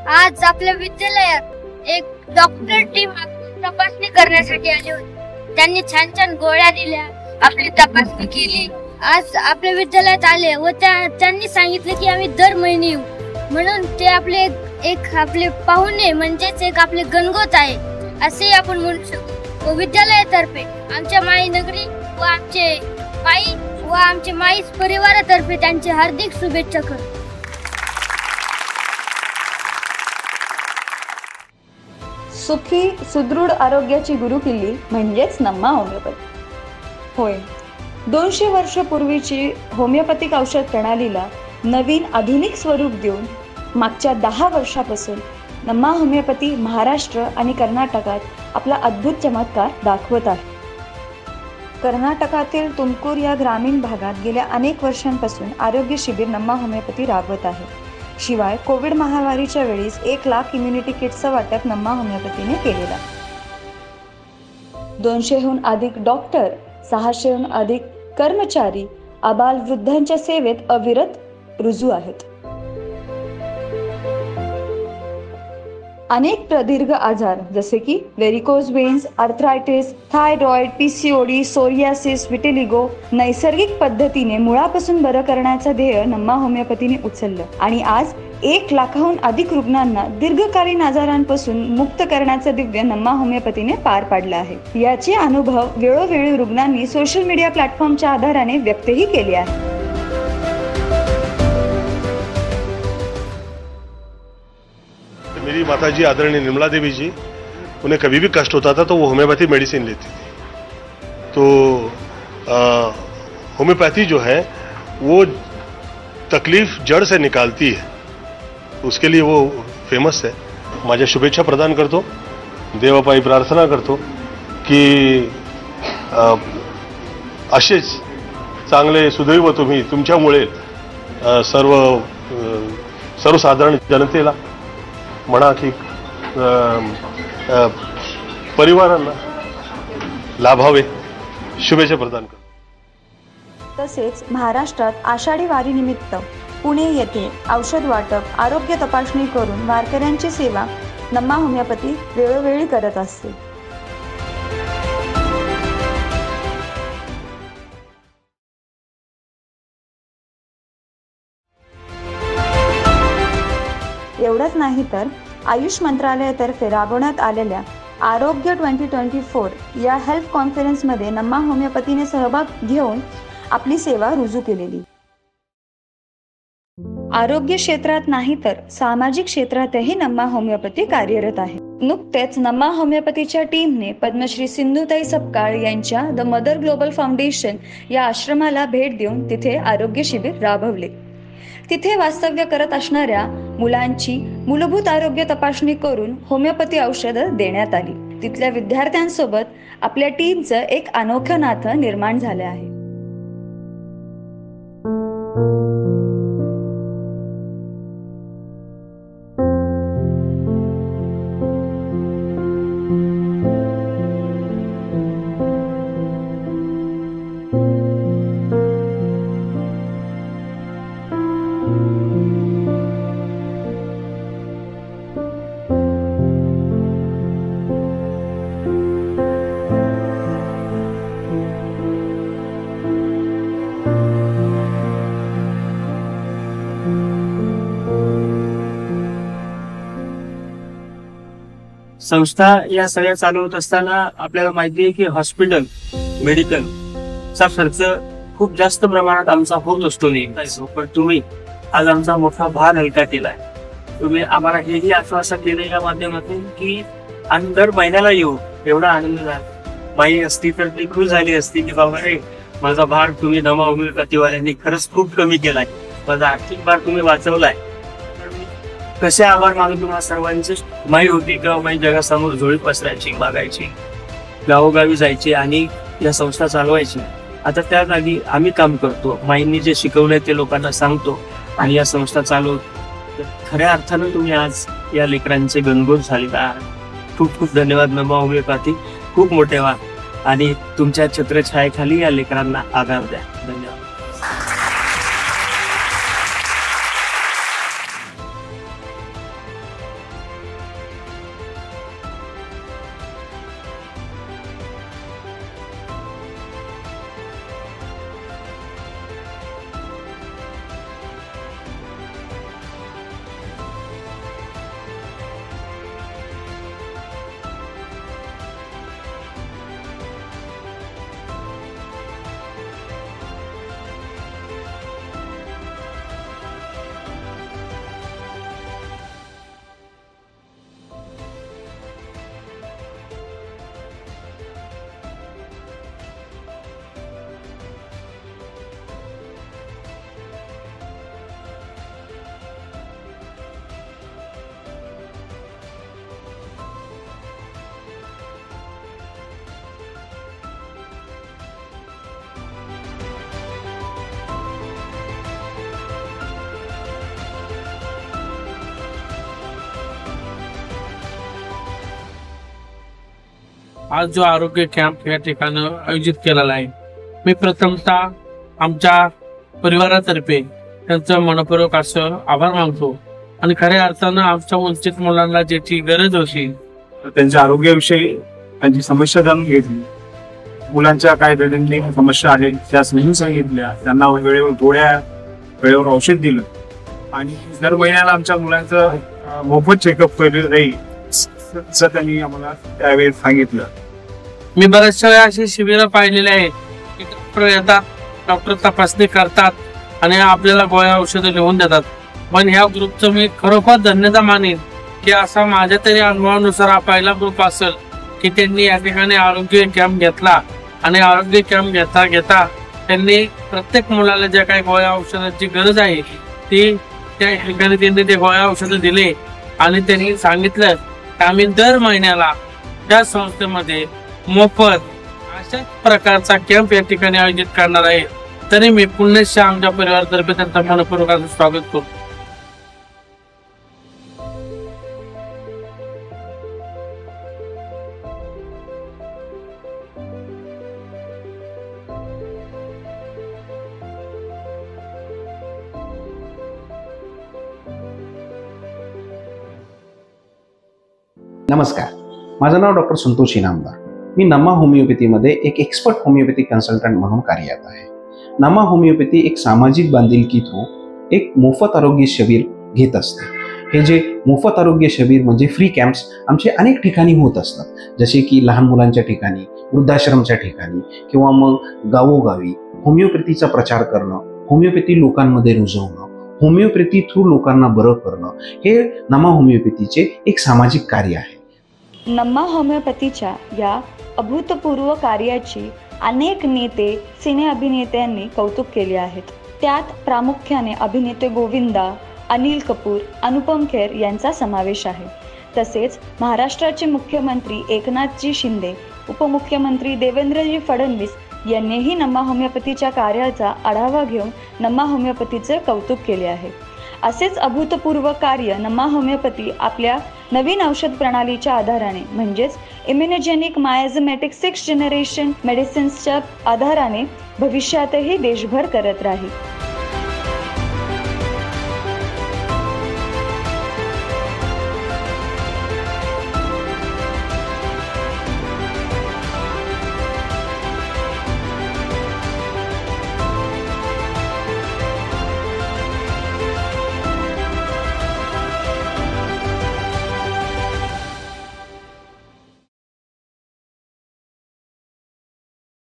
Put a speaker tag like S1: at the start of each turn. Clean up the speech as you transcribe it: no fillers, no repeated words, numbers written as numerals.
S1: आज आपल्या विद्यालयात एक डॉक्टर टीम तपासणी करण्यासाठी आली होती। त्यांनी छान छान गोळ्या दिल्या, आपली तपासणी केली। आज आपल्या विद्यालयात आले व त्यांनी सांगितले की आम्ही दर महिने येऊ, म्हणून ते आपले आपले पाहुणे म्हणजेच एक आपले गणगोत आहे असे आपण म्हणू शकतो। विद्यालयातर्फे आमच्या माई नगरी व आमचे माई परिवारातर्फे त्यांचे हार्दिक शुभेच्छा करतो।
S2: सुखी सुदृढ आरोग्याची गुरुकिल्ली म्हणजेच नम्मा होमिओपॅथी होय। 200 वर्षापूर्वीची होमिओपॅथिक औषध प्रणालीला नवीन आधुनिक स्वरूप देऊन मागच्या 10 वर्षापासून नम्मा होमिओपॅथी महाराष्ट्र आणि कर्नाटकात आपला अद्भुत चमत्कार दाखवत आहे। कर्नाटकातील तुमकूर या ग्रामीण भागात गेल्या अनेक वर्षांपासून आरोग्य शिबिर नम्मा होमिओपॅथी राबवत आहे। शिवाय कोविड महामारीच्या वेळेस 1 लाख इम्युनिटी किटचं वाटप नम्मा होमिओपॅथीने केलेला। 200हून अधिक डॉक्टर, 600हून अधिक कर्मचारी आबालवृद्धांच्या सेवेत अविरत रुजू आहेत। अनेक प्रदीर्घ आजार जसे की varicose veins, arthritis, thyroid, PCOD, psoriasis, vitiligo नैसर्गिक पद्धतीने मुळापासून बरं करण्याचा ध्येय नम्मा होमिओपॅथीने उचललं आणि आज 1 लाखाहून अधिक रुग्णांना दीर्घकालीन आजारांपासून मुक्त करण्याचा दिव्य नम्मा होमिओपॅथीने पार पाडला आहे। याचे अनुभव वेळोवेळी रुग्णांनी सोशल मीडिया प्लॅटफॉर्मच्या आधाराने व्यक्तही केले आहे।
S3: मेरी माताजी आदरणीय निर्मला देवी जी, उन्हें कभी भी कष्ट होता था तो वो होम्योपैथी मेडिसिन लेती थी। तो होम्योपैथी जो है वो तकलीफ जड़ से निकालती है, उसके लिए वो फेमस है। माझ्या शुभेच्छा प्रदान करतो, देवापायी प्रार्थना करतो की असेच चांगले सुदैव तुम्ही तुमच्यामुळे सर्वसाधारण जनतेला म्हणा की परिवारांना लाभावे, शुभेच्छा प्रदान करतो।
S2: तसेच महाराष्ट्रात आषाढी वारीनिमित्त पुणे येथे औषध वाटप, आरोग्य तपासणी करून वारकऱ्यांची सेवा नम्मा होमिओपॅथी वेळोवेळी करत असते। एवढंच नाही तर आयुष मंत्रालयातर्फे राबवण्यात आलेल्या आरोग्य 2024 या हेल्थ कॉन्फरन्समध्ये नम्मा होमिओपॅथीने सहभाग घेऊन आपली सेवा रुजू केलेली। आरोग्य क्षेत्रात नाही तर सामाजिक क्षेत्रातही नम्मा होमिओपॅथी कार्यरत आहे। नुकतेच नम्मा होमिओपॅथीच्या टीमने पद्मश्री सिंधुताई सपकाळ यांच्या द मदर ग्लोबल फाउंडेशन या आश्रमाला भेट देऊन तिथे आरोग्य शिबिर राबवले। तिथे वास्तव्य करत असणाऱ्या मुलांची मूलभूत आरोग्य तपासणी करून होमिओपॅथी औषधं देण्यात आली। तिथल्या विद्यार्थ्यांसोबत आपल्या टीमचं एक अनोखं नातं निर्माण झालं आहे।
S4: संस्था या सगळ्या चालवत असताना आपल्याला माहिती आहे की हॉस्पिटल, मेडिकल चा खर्च खूप जास्त प्रमाणात आमचा होत असतो नेहमी। पण तुम्ही आज आमचा मोठा भार हलका केलाय। तुम्ही आम्हाला हेही आश्वासन दिले या माध्यमातून की आम्ही दर महिन्याला येऊ, एवढा आनंद झाला। माई असती तर ती खुश झाली असती की बाबा रे माझा भार तुम्ही नम्मा होमिओपॅथीवाल्यांनी खरंच खूप कमी केलाय, माझा आर्थिक भार तुम्ही वाचवलाय। कसे आभार मानू तुम्हाला सर्वांचे। माई होती किंवा माई जगासमोर झोळी पसरायची, मागायची, गावोगावी जायची आणि या संस्था चालवायची। आता त्या जागी आम्ही काम करतो, माईंनी जे शिकवलंय ते लोकांना सांगतो आणि या संस्था चालवतो। खऱ्या अर्थानं तुम्ही आज या लेकरांचे गणगोत झालेला आहात। खूप खूप धन्यवाद नम्मा होमिओपॅथी, खूप मोठे व्हा आणि तुमच्या छत्रछायेखाली या लेकरांना आधार द्या। धन्यवाद।
S5: आज जो आरोग्य कॅम्प या ठिकाणी आयोजित केलेला आहे, मी प्रथमतः आमच्या परिवारातर्फे त्यांचं मनपूर्वक असं आभार मानतो आणि खऱ्या अर्थानं आमच्या वंचित मुलांना ज्याची गरज होती
S4: त्यांच्या आरोग्याविषयी त्यांची समस्या जाणून घेतली, मुलांच्या काय दैनंदिन समस्या आहेत त्या समजून सांगितल्या, त्यांना वेळेवर गोळ्या वेळेवर औषध दिलं आणि दर महिन्याला आमच्या मुलांचं मोफत चेकअप केलं जाईल असं त्यांनी आम्हाला त्यावेळी सांगितलं.
S5: मी बऱ्याचशा वेळा अशी शिबिरं पाहिलेली आहेत की डॉक्टर येतात, डॉक्टर तपासणी करतात आणि आपल्याला गोळ्या औषधं लिहून देतात. पण ह्या ग्रुपचं मी खरोखर धन्यता मानेन की असा माझ्या तरी अनुभवानुसार हा पहिला ग्रुप असेल की त्यांनी या ठिकाणी आरोग्य कॅम्प घेतला आणि आरोग्य कॅम्प घेता घेता त्यांनी प्रत्येक मुलाला ज्या काही गोळ्या औषधांची गरज आहे ती त्या ठिकाणी त्यांनी ते गोळ्या औषधं दिले आणि त्यांनी सांगितलं की आम्ही दर महिन्याला त्या संस्थेमध्ये मोफत अशाच प्रकारचा कॅम्प या ठिकाणी आयोजित करणार आहे. तरी मी पुन्हा आमच्या परिवारातर्फे त्यांचं मनपूर्वक स्वागत करतो.
S6: नमस्कार, माझं नाव डॉक्टर संतोष इनामदार. मी नमा होमिओपॅथीमध्ये एक एक्सपर्ट होमिओपॅथी कन्सल्टंट म्हणून कार्यरत आहे. नमा होमिओपॅथी एक सामाजिक बांधिलकी थ्रू एक मोफत आरोग्य शिबिर घेत असते. हे जे मोफत आरोग्य शिबिर म्हणजे फ्री कॅम्प्स आमचे अनेक ठिकाणी होत असतात, जसे की लहान मुलांच्या ठिकाणी, वृद्धाश्रमच्या ठिकाणी किंवा मग गावोगावी होमिओपॅथीचा प्रचार करणं, होमिओपॅथी लोकांमध्ये रुजवणं, होमिओपॅथी थ्रू लोकांना बरं करणं हे नमा होमिओपॅथीचे एक सामाजिक कार्य आहे.
S2: नम्मा होमिओपॅथीच्या या अभूतपूर्व कार्याची अनेक नेते, सिने अभिनेत्यांनी कौतुक केले आहेत. त्यात प्रामुख्याने अभिनेते गोविंदा, अनिल कपूर, अनुपम खेर यांचा समावेश आहे. तसेच महाराष्ट्राचे मुख्यमंत्री एकनाथजी शिंदे, उपमुख्यमंत्री देवेंद्रजी फडणवीस यांनीही नम्मा होमिओपॅथीच्या कार्याचा आढावा घेऊन नम्मा होमिओपॅथीचे कौतुक केले आहे. असेच अभूतपूर्व कार्य नम्मा होमिओपॅथी आपल्या नवीन औषध प्रणालीच्या आधाराने म्हणजेच इम्युनोजेनिक मायाझमॅटिक 6th जनरेशन मेडिसिन्सच्या आधाराने भविष्यातही देशभर करत राहील.